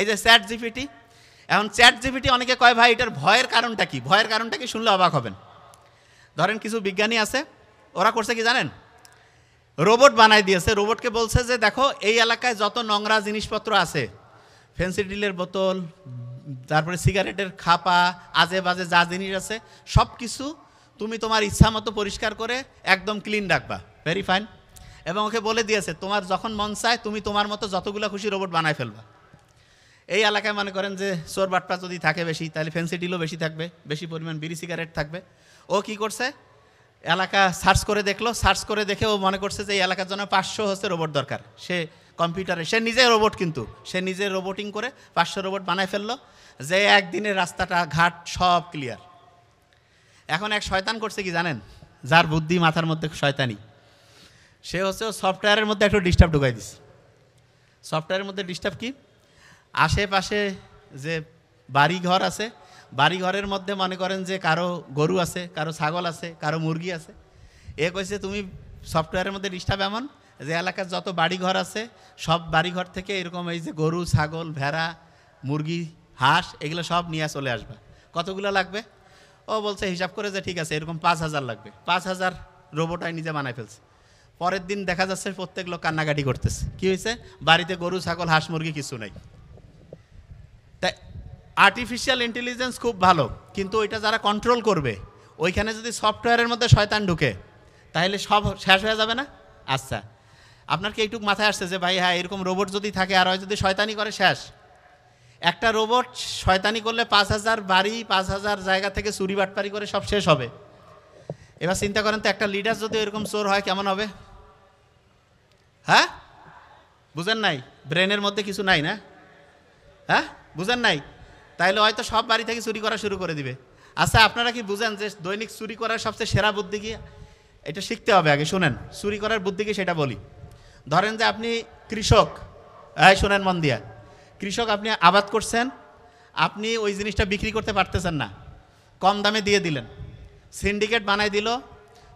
এই যে chat GPT, এখন চ্যাট জিপিটি অনেকে কয় ভাই এটার ভয়ের কারণটা কি, ভয়ের কারণটা কি শুনলে অবাক হবেন। ধরেন কিছু বিজ্ঞানী আছে, ওরা করছে কি জানেন, রোবট বানাই দিয়েছে। রোবটকে বলছে যে দেখো এই এলাকায় যত নোংরা জিনিসপত্র আছে, ফেন্সিডিলের বোতল, তারপরে সিগারেটের খাপা, আজে বাজে যা জিনিস আছে সব কিছু তুমি তোমার ইচ্ছা মতো পরিষ্কার করে একদম ক্লিন রাখবা, ভেরি ফাইন। এবং ওকে বলে দিয়েছে তোমার যখন মন চায় তুমি তোমার মতো যতগুলো খুশি রোবট বানায় ফেলবা। এই এলাকায় মনে করেন যে চোর বাটপা যদি থাকে বেশি, তাহলে ফেন্সিডিলও বেশি থাকবে, বেশি পরিমাণ বিড়ি সিগারেট থাকবে। ও কি করছে, এলাকা সার্চ করে দেখলো, সার্চ করে দেখে ও মনে করছে যে এই এলাকার জন্য 500 হচ্ছে রোবট দরকার। সে কম্পিউটারে, সে নিজে রোবট, কিন্তু সে নিজে রোবোটিং করে 500 রোবট বানায় ফেললো, যে একদিনে রাস্তাটা ঘাট সব ক্লিয়ার। এখন এক শয়তান করছে কি জানেন, যার বুদ্ধি মাথার মধ্যে শয়তানি, সে হচ্ছে সফটওয়্যারের মধ্যে একটু ডিস্টার্ব ঢুকাই দিছে। সফটওয়্যারের মধ্যে ডিস্টার্ব কি, আশেপাশে যে বাড়িঘর আছে, বাড়িঘরের মধ্যে মনে করেন যে কারো গরু আছে, কারো ছাগল আছে, কারো মুরগি আছে। এ কইছে তুমি সফটওয়্যারের মধ্যে ডিস্টার্ব এমন যে এলাকার যত বাড়িঘর আছে সব বাড়িঘর থেকে এরকম এই যে গরু, ছাগল, ভেড়া, মুরগি, হাঁস এগুলো সব নিয়ে চলে আসবে। কতগুলো লাগবে? ও বলছে হিসাব করে যে ঠিক আছে এরকম 5000 লাগবে। 5000 রোবটাই নিজে বানায় ফেলছে। পরের দিন দেখা যাচ্ছে প্রত্যেক লোক কান্নাকাটি করতেছে, কি হয়েছে, বাড়িতে গরু, ছাগল, হাঁস, মুরগি কিছু নেই। তাই আর্টিফিশিয়াল ইন্টেলিজেন্স খুব ভালো, কিন্তু ওইটা যারা কন্ট্রোল করবে, ওইখানে যদি সফটওয়্যারের মধ্যে শয়তান ঢুকে তাহলে সব শেষ হয়ে যাবে না? আচ্ছা, আপনার কি এইটুকু মাথায় আসছে যে ভাই হ্যাঁ এরকম রোবট যদি থাকে আর হয় যদি শয়তানি করে শেষ? একটা রোবট শয়তানি করলে 5000 বাড়ি, 5000 জায়গা থেকে চুরি বাটপারি করে সব শেষ হবে। এবার চিন্তা করেন তো একটা লিডার যদি এরকম চোর হয় কেমন হবে? হ্যাঁ বুঝেন নাই, ব্রেনের মধ্যে কিছু নাই না? হ্যাঁ বুঝেন নাই, তাইলে হয়তো সব বাড়ি থেকে চুরি করা শুরু করে দিবে। আচ্ছা আপনারা কি বুঝেন যে দৈনিক চুরি করার সবচেয়ে সেরা বুদ্ধি কি? এটা শিখতে হবে আগে, শুনেন চুরি করার বুদ্ধি কি সেটা বলি। ধরেন যে আপনি কৃষক, শোনেন মন দিয়া, কৃষক, আপনি আবাদ করছেন, আপনি ওই জিনিসটা বিক্রি করতে পারতেছেন না, কম দামে দিয়ে দিলেন, সিন্ডিকেট বানাই দিল,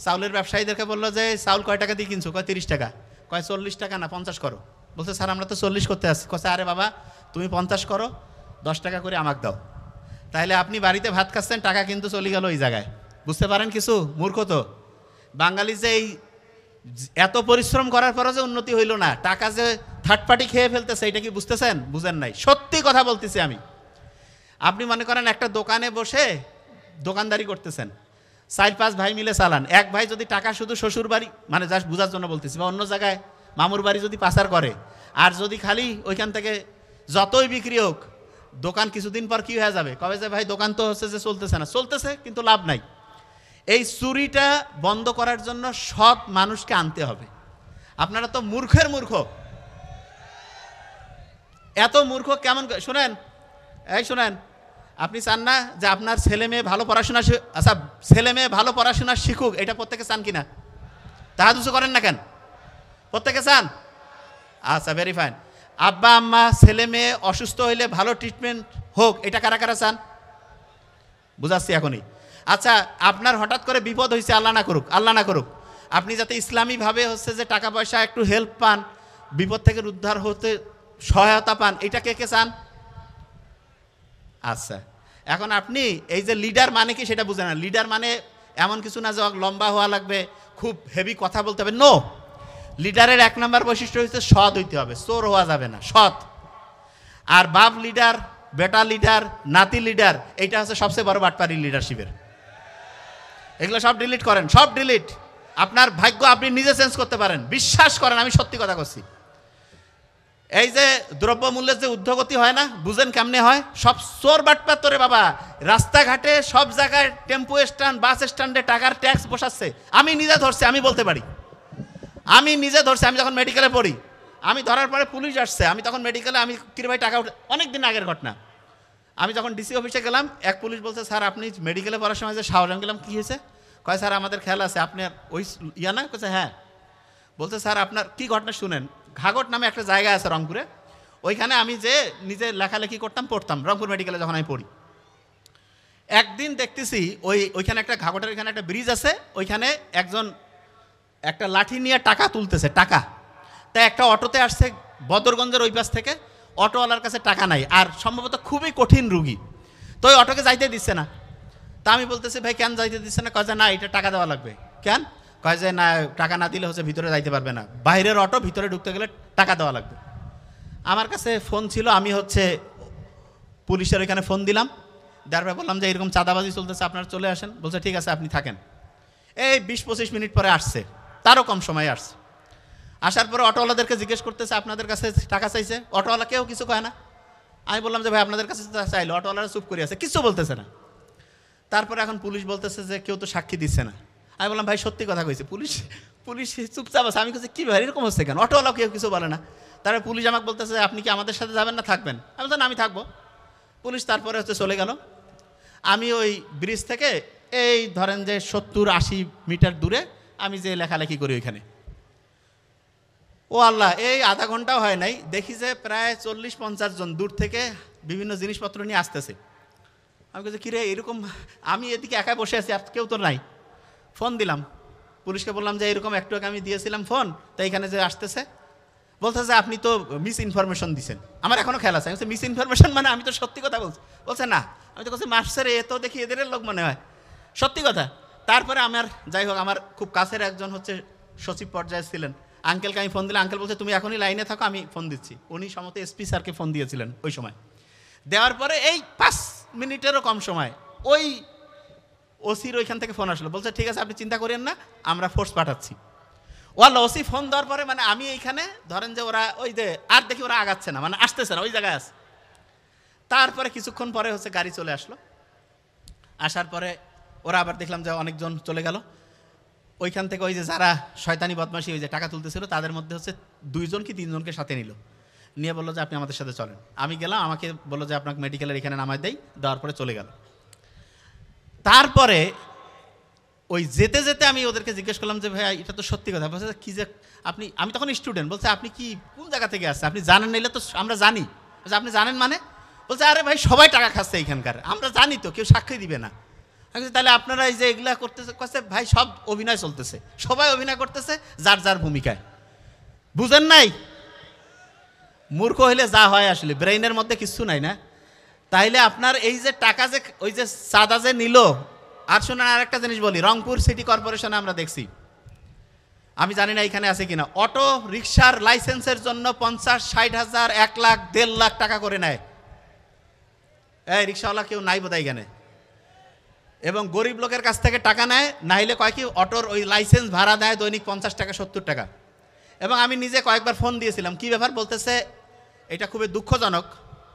চাউলের ব্যবসায়ীদেরকে বললো যে চাউল কয় টাকা দিয়ে কিনছো, কয় 30 টাকা, কয় 40 টাকা না 50 করো। বলছে স্যার আমরা তো 40 করতে আসছি। কছে আরে বাবা তুমি 50 করো, 10 টাকা করে আমাকে দাও। তাহলে আপনি বাড়িতে ভাত খাচ্ছেন, টাকা কিন্তু চলে গেল ওই জায়গায়। বুঝতে পারেন কিছু? মূর্খ তো বাঙালি, যে এই এত পরিশ্রম করার পরও যে উন্নতি হইল না, টাকা যে থার্ড পার্টি খেয়ে ফেলতেছে, এটা কি বুঝতেছেন? বুঝেন নাই, সত্যি কথা বলতেছি আমি। আপনি মনে করেন একটা দোকানে বসে দোকানদারি করতেছেন, 4-5 ভাই মিলে চালান। এক ভাই যদি টাকা শুধু শ্বশুর বাড়ি, মানে জাস্ট বোঝার জন্য বলতেছি, বা অন্য জায়গায় মামুর বাড়ি যদি পাচার করে, আর যদি খালি ওইখান থেকে যতই বিক্রি হোক, দোকান কিছুদিন পর কি হয়ে যাবে, কবে যে ভাই দোকান তো হচ্ছে যে চলতেছে না, চলতেছে কিন্তু লাভ নাই। এই চুরিটা বন্ধ করার জন্য সৎ মানুষকে আনতে হবে। আপনারা তো মূর্খের মূর্খ, এত মূর্খ কেমন? শোনেন, এই শোনেন, আপনি চান না যে আপনার ছেলে মেয়ে ভালো পড়াশোনা, আচ্ছা ছেলে মেয়ে ভালো পড়াশোনা শিখুক, এটা প্রত্যেকে চান কিনা? তাহাদুসু করেন না কেন? প্রত্যেকে চান? আচ্ছা ভেরি ফাইন। আব্বা আম্মা ছেলে মেয়ে অসুস্থ হইলে ভালো ট্রিটমেন্ট হোক, এটা কারা কারা চান? বুঝাচ্ছি এখনই। আচ্ছা আপনার হঠাৎ করে বিপদ হয়েছে, আল্লাহ না করুক, আল্লাহ না করুক, আপনি যাতে ইসলামীভাবে হচ্ছে যে টাকা পয়সা একটু হেল্প পান, বিপদ থেকে উদ্ধার হতে সহায়তা পান, এটা কে কে চান? আচ্ছা এখন আপনি এই যে লিডার মানে কি সেটা বুঝেন না। লিডার মানে এমন কিছু না যে লম্বা হওয়া লাগবে, খুব হেভি কথা বলতে হবে, নো। লিডারের 1 নম্বর বৈশিষ্ট্য হচ্ছে সৎ হইতে হবে, চোর হওয়া যাবে না, সৎ। আর বাপ লিডার, বেটা লিডার, নাতি লিডার, এইটা হচ্ছে সবচেয়ে বড় বাটপারি লিডারশিপের। এগুলো সব ডিলিট করেন, সব ডিলিট। আপনার ভাগ্য আপনি নিজে চেঞ্জ করতে পারেন, বিশ্বাস করেন, আমি সত্যি কথা বলছি। এই যে দ্রব্যমূল্যের যে ঊর্ধ্বগতি হয় না, বুঝেন কেমনে হয়? সব চোর বাটপার তোরে বাবা, রাস্তাঘাটে সব জায়গায় টেম্পো স্ট্যান্ড, বাস স্ট্যান্ডে টাকার ট্যাক্স বসাচ্ছে। আমি নিজে ধরছি, আমি বলতে পারি, আমি নিজে ধরছি। আমি যখন মেডিকেলে পড়ি, আমি ধরার পরে পুলিশ আসছে, আমি তখন মেডিকেলে, আমি কিরে ভাই টাকা উঠে, অনেক দিন আগের ঘটনা। আমি যখন ডিসি অফিসে গেলাম, এক পুলিশ বলছে স্যার আপনি মেডিকেলে পড়ার সময় যে শাওর, আমি গেলাম কী হয়েছে? কয় স্যার আমাদের খেয়াল আছে আপনার ওই ইয়া না, কয়েছে হ্যাঁ। বলছে স্যার আপনার কি ঘটনা শুনেন। ঘাগট নামে একটা জায়গা আছে রংপুরে, ওইখানে আমি যে নিজে লেখালেখি করতাম, পড়তাম রংপুর মেডিকেলে যখন আমি পড়ি। একদিন দেখতেছি ওইখানে একটা ঘাগটের এখানে একটা ব্রিজ আছে, ওইখানে একজন একটা লাঠি নিয়ে টাকা তুলতেছে, টাকা। তাই একটা অটোতে আসছে বদরগঞ্জের ওই পাশ থেকে, অটোওয়ালার কাছে টাকা নাই, আর সম্ভবত খুবই কঠিন রুগী, তো ওই অটোকে যাইতে দিচ্ছে না। তা আমি বলতেছি ভাই কেন যাইতে দিচ্ছে না? কয় যে না এটা টাকা দেওয়া লাগবে। কেন? কয় যে না টাকা না দিলে হচ্ছে ভিতরে যাইতে পারবে না, বাইরের অটো, ভিতরে ঢুকতে গেলে টাকা দেওয়া লাগবে। আমার কাছে ফোন ছিল, আমি হচ্ছে পুলিশের ওইখানে ফোন দিলাম, তারপরে বললাম যে এরকম চাঁদাবাজি চলতেছে, আপনারা চলে আসেন। বলছে ঠিক আছে আপনি থাকেন। এই 20-25 মিনিট পরে আসছে, তারও কম সময়ে আসছে। আসার পরে অটোওয়ালাদেরকে জিজ্ঞেস করতেছে আপনাদের কাছে টাকা চাইছে? অটোওয়ালা কেউ কিছু কয় না। আমি বললাম যে ভাই আপনাদের কাছে চাইলো, অটোওয়ালারা চুপ করে আছে, কিছু বলতেছে না। তারপরে এখন পুলিশ বলতেছে যে কেউ তো সাক্ষী দিচ্ছে না। আমি বললাম ভাই সত্যি কথা কইছে। পুলিশ চুপচাপ আছে। আমি কাছে কী ভাই এরকম হচ্ছে কেন? অটোওয়ালাও কেউ কিছু বলে না। তারপরে পুলিশ আমাকে বলতেছে আপনি কি আমাদের সাথে যাবেন না থাকবেন? আমি বললাম আমি থাকবো। পুলিশ তারপরে হচ্ছে চলে গেল। আমি ওই ব্রিজ থেকে এই ধরেন যে 70-80 মিটার দূরে আমি যে লেখালেখি করি ওইখানে। ও আল্লাহ, এই আধা ঘন্টাও হয় নাই, দেখি যে প্রায় 40-50 জন দূর থেকে বিভিন্ন জিনিসপত্র নিয়ে আসতেছে। আমি বলছি কিরে এরকম, আমি এদিকে একা বসে আছি, আর কেউ তো নাই। ফোন দিলাম পুলিশকে, বললাম যে এরকম একটু আগে আমি দিয়েছিলাম ফোন, তো এখানে যে আসতেছে। বলতেছে আপনি তো মিস ইনফরমেশন দিচ্ছেন। আমার এখনও খেয়াল আছে। আমি বলছি মিস ইনফরমেশন মানে? আমি তো সত্যি কথা বলছি। বলছে না। আমি তো বলছি মাস্টার এ তো দেখি এদের লোক মনে হয়, সত্যি কথা। তারপরে আমার যাই হোক, আমার খুব কাছের একজন হচ্ছে সচিব পর্যায়ে ছিলেন, আঙ্কেলকে আমি ফোন দিলাম। আঙ্কেল বলছে তুমি এখনই লাইনে থাকো, আমি ফোন দিচ্ছি। উনি সম্ভবত এসপি স্যারকে ফোন দিয়েছিলেন ওই সময়। দেওয়ার পরে এই 5 মিনিটেরও কম সময় ওই ওসির ওইখান থেকে ফোন আসলো। বলছে ঠিক আছে আপনি চিন্তা করেন না, আমরা ফোর্স পাঠাচ্ছি। ওয়াল্লা ওসি ফোন দেওয়ার পরে মানে আমি এইখানে ধরেন যে ওরা ওই যে আর দেখি ওরা আগাচ্ছে না, মানে আসতেছে না, ওই জায়গায় আছে। তারপরে কিছুক্ষণ পরে হচ্ছে গাড়ি চলে আসলো। আসার পরে ওরা আবার দেখলাম যে অনেকজন চলে গেল। ওইখান থেকে ওই যে যারা শয়তানি বদমাশি ওই যে টাকা তুলতেছিল, তাদের মধ্যে হচ্ছে 2 জন কি 3 জনকে সাথে নিল, নিয়ে বললো যে আপনি আমাদের সাথে চলেন। আমি গেলাম, আমাকে বললো যে আপনাকে মেডিকেলের এখানে নামাই দেয়, দেওয়ার পরে চলে গেল। তারপরে ওই যেতে যেতে আমি ওদেরকে জিজ্ঞেস করলাম যে ভাই এটা তো সত্যি কথা। বলছে কি যে আপনি, আমি তখন স্টুডেন্ট, বলছে আপনি কি কোন জায়গা থেকে আসছে? আপনি জানেন নিলে তো আমরা জানি। বলছে আপনি জানেন মানে? বলছে আরে ভাই সবাই টাকা খাচ্ছে এইখানকার, আমরা জানি তো, কেউ সাক্ষী দিবে না। আমি বলছি তাহলে আপনারা এই যে এগুলা করতেছে? কাছে ভাই সব অভিনয় চলতেছে, সবাই অভিনয় করতেছে যার যার ভূমিকায়, বুঝেন নাই? মূর্খ হইলে যা হয় আসলে, ব্রেইনের মধ্যে কিছু নাই না। তাইলে আপনার এই যে টাকা যে ওই যে চাঁদা যে নিল। আর শুনেন আর একটা জিনিস বলি, রংপুর সিটি কর্পোরেশনে আমরা দেখছি, আমি জানি না এখানে আছে কিনা, অটো রিক্সার লাইসেন্সের জন্য 50-60 হাজার, 1 লাখ, 1.5 লাখ টাকা করে নেয়। এই রিক্সাওয়ালা কেউ নাই বোধহয় এখানে। এবং গরিব লোকের কাছ থেকে টাকা নেয়, নাইলে কয় কি অটোর ওই লাইসেন্স ভাড়া দেয় দৈনিক 50 টাকা 70 টাকা। এবং আমি নিজে কয়েকবার ফোন দিয়েছিলাম, কি ব্যাপার? বলতেছে এটা খুবই দুঃখজনক,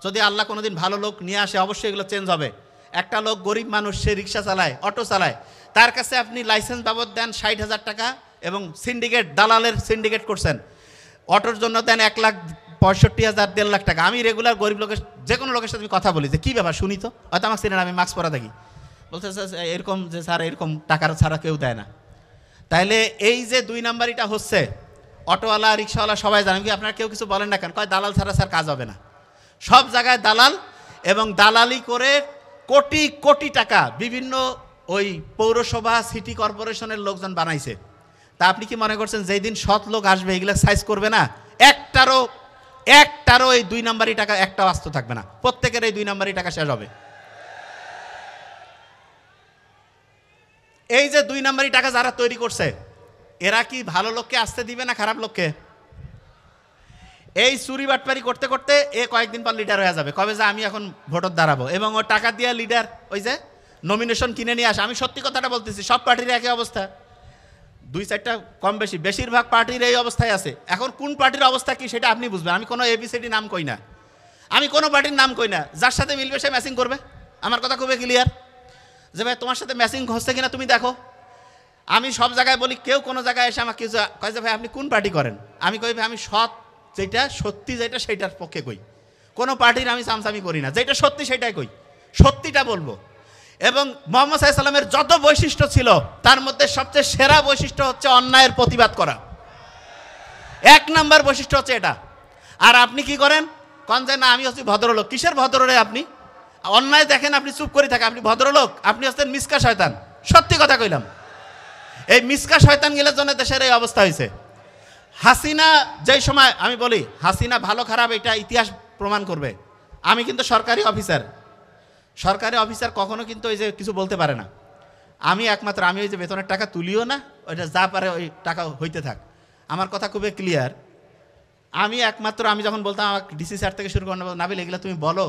যদি আল্লাহ কোনোদিন ভালো লোক নিয়ে আসে অবশ্যই এগুলো চেঞ্জ হবে। একটা লোক গরিব মানুষ, সে রিক্সা চালায়, অটো চালায়, তার কাছে আপনি লাইসেন্স বাবদ দেন 60 হাজার টাকা, এবং সিন্ডিকেট, দালালের সিন্ডিকেট করছেন, অটোর জন্য দেন 1,65,000, 1.5 লাখ টাকা। আমি রেগুলার গরিব লোকের যে কোনো লোকের সাথে আমি কথা বলি যে কী ব্যাপার শুনি তো, হয়তো আমার চিনেন, আমি মাস্ক পরা থাকি। বলতে এরকম যে স্যার এরকম টাকার ছাড়া কেউ দেয় না। তাইলে এই যে 2 নাম্বারিটা হচ্ছে, অটোওয়ালা রিক্সাওয়ালা সবাই জানেন, কি আপনারা কেউ কিছু বলেন না কেন? কয় দালাল ছাড়া স্যার কাজ হবে না। সব জায়গায় দালাল, এবং দালালি করে কোটি কোটি টাকা বিভিন্ন ওই পৌরসভা, সিটি কর্পোরেশনের লোকজন বানাইছে। তা আপনি কি মনে করছেন যেই দিন সৎ লোক আসবে এগুলো সাইজ করবে না? একটারও এই 2 নাম্বারি টাকা একটা আস্ত থাকবে না, প্রত্যেকের এই 2 নাম্বারি টাকা শেষ হবে। এই যে 2 নাম্বারি টাকা যারা তৈরি করছে, এরা কি ভালো লোককে আসতে দিবে না খারাপ লোককে? এই চুরি বাটপারি করতে করতে এ কয়েকদিন পর লিডার হয়ে যাবে, কবে যে আমি এখন ভোটর দাঁড়াবো, এবং ও টাকা দিয়ে লিডার ওই যে নমিনেশন কিনে নিয়ে আসে। আমি সত্যি কথাটা বলতেছি, সব পার্টির একই অবস্থা, 2-4টা কম বেশি, বেশিরভাগ পার্টির এই অবস্থায় আছে। এখন কোন পার্টির অবস্থা কি সেটা আপনি বুঝবেন। আমি কোনো ABCD নাম কই না, আমি কোনো পার্টির নাম কই না, যার সাথে মিলবে সে ম্যাচিং করবে। আমার কথা খুবই ক্লিয়ার, যে ভাই তোমার সাথে ম্যাচিং হচ্ছে কিনা তুমি দেখো। আমি সব জায়গায় বলি, কেউ কোনো জায়গায় এসে আমাকে কয় যে ভাই আপনি কোন পার্টি করেন? আমি কই ভাই আমি সৎ যেটা সত্যি যেটা সেইটার পক্ষে কই, কোনো পার্টির আমি চামচামি করি না, যেটা সত্যি সেটাই কই, সত্যিটা বলবো। এবং মুহাম্মদ সাল্লাল্লাহু আলাইহি ওয়াসাল্লামের যত বৈশিষ্ট্য ছিল তার মধ্যে সবচেয়ে সেরা বৈশিষ্ট্য হচ্ছে অন্যায়ের প্রতিবাদ করা। 1 নাম্বার বৈশিষ্ট্য হচ্ছে এটা। আর আপনি কি করেন? কোন যে না আমি হচ্ছি ভদ্রলোক। কিসের ভদ্র রে আপনি? অন্যায় দেখেন আপনি চুপ করে থাকেন, আপনি ভদ্রলোক? আপনি হচ্ছেন মিসকা শয়তান। সত্যি কথা কইলাম, এই মিসকা শয়তান গেলের জন্য দেশের এই অবস্থা হয়েছে। হাসিনা যেই সময়, আমি বলি হাসিনা ভালো খারাপ এটা ইতিহাস প্রমাণ করবে। আমি কিন্তু সরকারি অফিসার কখনো কিন্তু ওই যে কিছু বলতে পারে না। আমি ওই যে বেতনের টাকা তুলিও না, ওইটা যা পারে ওই টাকা হইতে থাক। আমার কথা খুবই ক্লিয়ার। আমি যখন বলতাম আমাকে ডিসি স্যার থেকে শুরু করে নাবিল এগুলো তুমি বলো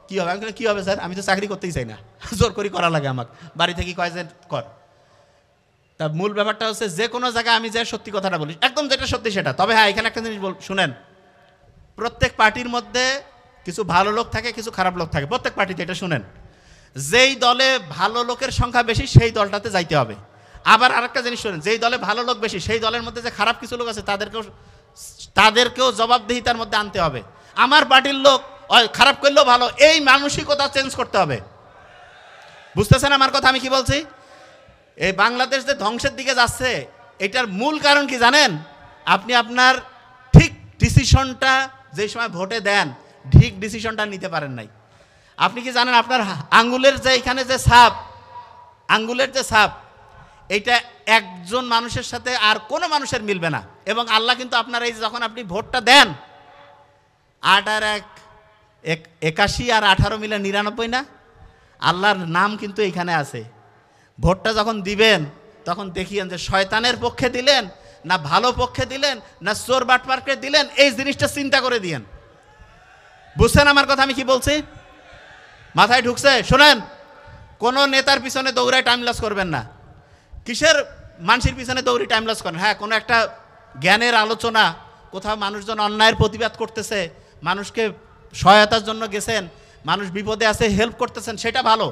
কী হবে, আমি কী হবে স্যার, আমি তো চাকরি করতেই চাই না, জোর করি করা লাগে আমাকে, বাড়ি থেকে কয় যে কর। তা মূল ব্যাপারটা হচ্ছে যে কোনো জায়গায় আমি যে সত্যি কথাটা বলি, একদম যেটা সত্যি সেটা। তবে হ্যাঁ, এখানে একটা জিনিস শুনেন, প্রত্যেক পার্টির মধ্যে কিছু ভালো লোক থাকে, কিছু খারাপ লোক থাকে, প্রত্যেক পার্টিতে। এটা শুনেন, যেই দলে ভালো লোকের সংখ্যা বেশি সেই দলটাতে যাইতে হবে। আবার আরেকটা জিনিস শুনেন, যেই দলে ভালো লোক বেশি সেই দলের মধ্যে যে খারাপ কিছু লোক আছে তাদেরকেও জবাবদিহিতার মধ্যে আনতে হবে। আমার পার্টির লোক খারাপ করলেও ভালো, এই মানসিকতা চেঞ্জ করতে হবে। বুঝতেছেন আমার কথা আমি কি বলছি? এই বাংলাদেশ যে ধ্বংসের দিকে যাচ্ছে, এটার মূল কারণ কি জানেন? আপনি আপনার ঠিক ডিসিশনটা যে সময় ভোটে দেন, ঠিক ডিসিশনটা নিতে পারেন নাই। আপনি কি জানেন আপনার আঙ্গুলের যে এখানে যে ছাপ, আঙ্গুলের যে ছাপ, এইটা একজন মানুষের সাথে আর কোনো মানুষের মিলবে না। এবং আল্লাহ কিন্তু আপনার এই যখন আপনি ভোটটা দেন, 8 আর 1 81 আর 18 মিলে 99 না, আল্লাহর নাম কিন্তু এইখানে আছে। ভোটটা যখন দিবেন তখন দেখিয়েন যে শয়তানের পক্ষে দিলেন না ভালো পক্ষে দিলেন না চোর বাটপারকে দিলেন, এই জিনিসটা চিন্তা করে দিয়েন। বুঝছেন আমার কথা আমি কি বলছি? মাথায় ঢুকছে? শোনেন, কোনো নেতার পিছনে দৌড়ায় টাইম লস করবেন না। কিসের মানুষের পিছনে দৌড়ি টাইম লস করেন? হ্যাঁ, কোনো একটা জ্ঞানের আলোচনা, কোথাও মানুষজন অন্যায়ের প্রতিবাদ করতেছে, মানুষকে সহায়তার জন্য গেছেন, মানুষ বিপদে আছে হেল্প করতেছেন, সেটা ভালো।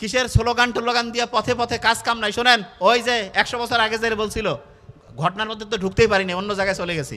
কিসের স্লোগান টোলোগান দিয়ে পথে পথে কাজ কাম নাই। শোনেন, ওই যে 100 বছর আগে যে বলছিল, ঘটনার মধ্যে তো ঢুকতেই পারিনি, অন্য জায়গায় চলে গেছি।